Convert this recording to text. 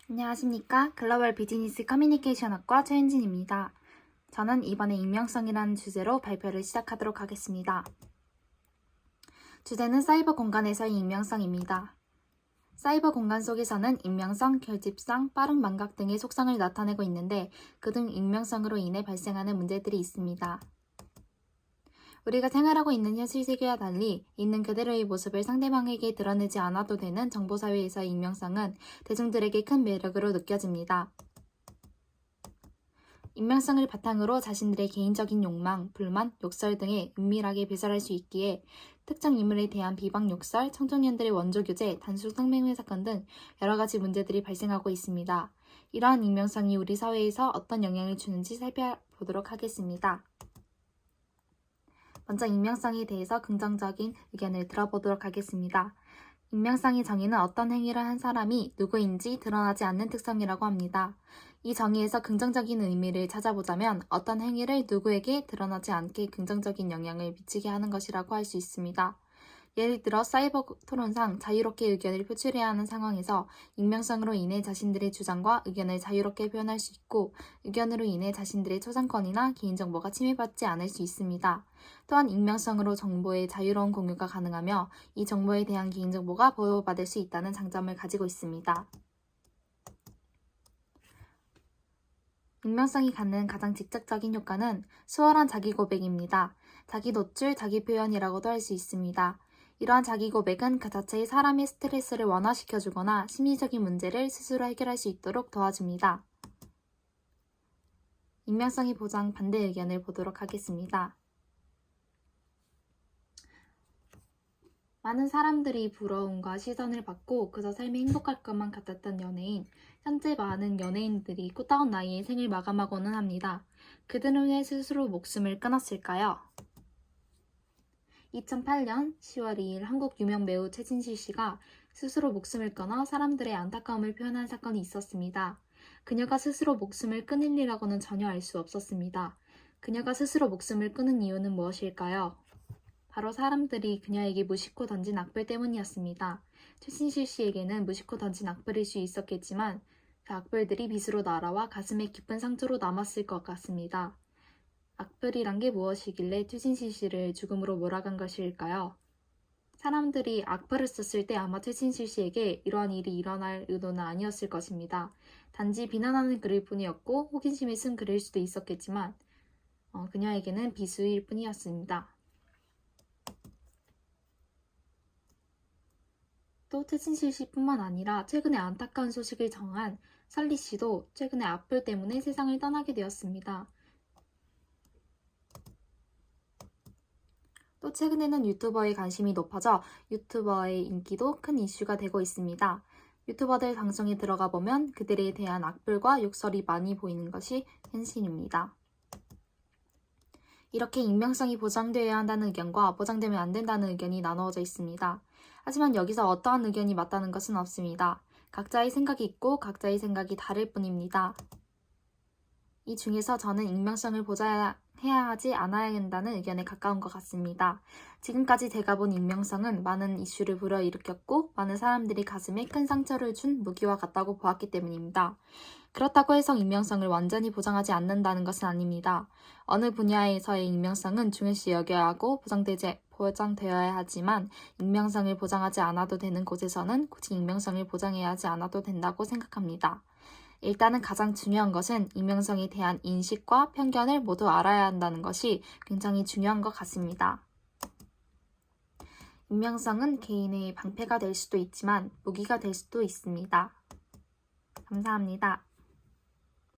안녕하십니까. 글로벌 비즈니스 커뮤니케이션학과 최은진입니다. 저는 이번에 익명성이라는 주제로 발표를 시작하도록 하겠습니다. 주제는 사이버 공간에서의 익명성입니다. 사이버 공간 속에서는 익명성, 결집성, 빠른 망각 등의 속성을 나타내고 있는데 그등 익명성으로 인해 발생하는 문제들이 있습니다. 우리가 생활하고 있는 현실 세계와 달리 있는 그대로의 모습을 상대방에게 드러내지 않아도 되는 정보사회에서의 익명성은 대중들에게 큰 매력으로 느껴집니다. 익명성을 바탕으로 자신들의 개인적인 욕망, 불만, 욕설 등에 은밀하게 배설할 수 있기에 특정 인물에 대한 비방 욕설, 청소년들의 원조 교제, 단순 성매매 사건 등 여러 가지 문제들이 발생하고 있습니다. 이러한 익명성이 우리 사회에서 어떤 영향을 주는지 살펴보도록 하겠습니다. 먼저 익명성에 대해서 긍정적인 의견을 들어보도록 하겠습니다. 익명성의 정의는 어떤 행위를 한 사람이 누구인지 드러나지 않는 특성이라고 합니다. 이 정의에서 긍정적인 의미를 찾아보자면 어떤 행위를 누구에게 드러나지 않게 긍정적인 영향을 미치게 하는 것이라고 할 수 있습니다. 예를 들어 사이버 토론상 자유롭게 의견을 표출해야 하는 상황에서 익명성으로 인해 자신들의 주장과 의견을 자유롭게 표현할 수 있고 의견으로 인해 자신들의 초상권이나 개인정보가 침해받지 않을 수 있습니다. 또한 익명성으로 정보의 자유로운 공유가 가능하며 이 정보에 대한 개인정보가 보호받을 수 있다는 장점을 가지고 있습니다. 익명성이 갖는 가장 직접적인 효과는 수월한 자기 고백입니다. 자기 노출, 자기 표현이라고도 할 수 있습니다. 이러한 자기 고백은 그 자체의 사람의 스트레스를 완화시켜주거나 심리적인 문제를 스스로 해결할 수 있도록 도와줍니다. 익명성이 보장 반대 의견을 보도록 하겠습니다. 많은 사람들이 부러움과 시선을 받고 그저 삶이 행복할 것만 같았던 연예인, 현재 많은 연예인들이 꽃다운 나이에 생을 마감하고는 합니다. 그들은 왜 스스로 목숨을 끊었을까요? 2008년 10월 2일 한국 유명 배우 최진실 씨가 스스로 목숨을 끊어 사람들의 안타까움을 표현한 사건이 있었습니다. 그녀가 스스로 목숨을 끊을 이라고는 전혀 알 수 없었습니다. 그녀가 스스로 목숨을 끊은 이유는 무엇일까요? 바로 사람들이 그녀에게 무심코 던진 악플 때문이었습니다. 최진실 씨에게는 무심코 던진 악플일 수 있었겠지만 그 악플들이 빗으로 날아와 가슴에 깊은 상처로 남았을 것 같습니다. 악플이란 게 무엇이길래 최진실 씨를 죽음으로 몰아간 것일까요? 사람들이 악플을 썼을 때 아마 최진실 씨에게 이러한 일이 일어날 의도는 아니었을 것입니다. 단지 비난하는 글일 뿐이었고 호기심에 쓴 글일 수도 있었겠지만 그녀에게는 비수일 뿐이었습니다. 또 최진실 씨뿐만 아니라 최근에 안타까운 소식을 전한 설리 씨도 최근에 악플 때문에 세상을 떠나게 되었습니다. 또 최근에는 유튜버의 관심이 높아져 유튜버의 인기도 큰 이슈가 되고 있습니다. 유튜버들 방송에 들어가 보면 그들에 대한 악플과 욕설이 많이 보이는 것이 현실입니다. 이렇게 익명성이 보장되어야 한다는 의견과 보장되면 안 된다는 의견이 나누어져 있습니다. 하지만 여기서 어떠한 의견이 맞다는 것은 없습니다. 각자의 생각이 있고 각자의 생각이 다를 뿐입니다. 이 중에서 저는 익명성을 보장해야 하지 않아야 한다는 의견에 가까운 것 같습니다. 지금까지 제가 본 익명성은 많은 이슈를 불러일으켰고 많은 사람들이 가슴에 큰 상처를 준 무기와 같다고 보았기 때문입니다. 그렇다고 해서 익명성을 완전히 보장하지 않는다는 것은 아닙니다. 어느 분야에서의 익명성은 중요시 여겨야 하고 보장되어야 하지만 익명성을 보장하지 않아도 되는 곳에서는 굳이 익명성을 보장해야 하지 않아도 된다고 생각합니다. 일단은 가장 중요한 것은 익명성에 대한 인식과 편견을 모두 알아야 한다는 것이 굉장히 중요한 것 같습니다. 익명성은 개인의 방패가 될 수도 있지만 무기가 될 수도 있습니다. 감사합니다.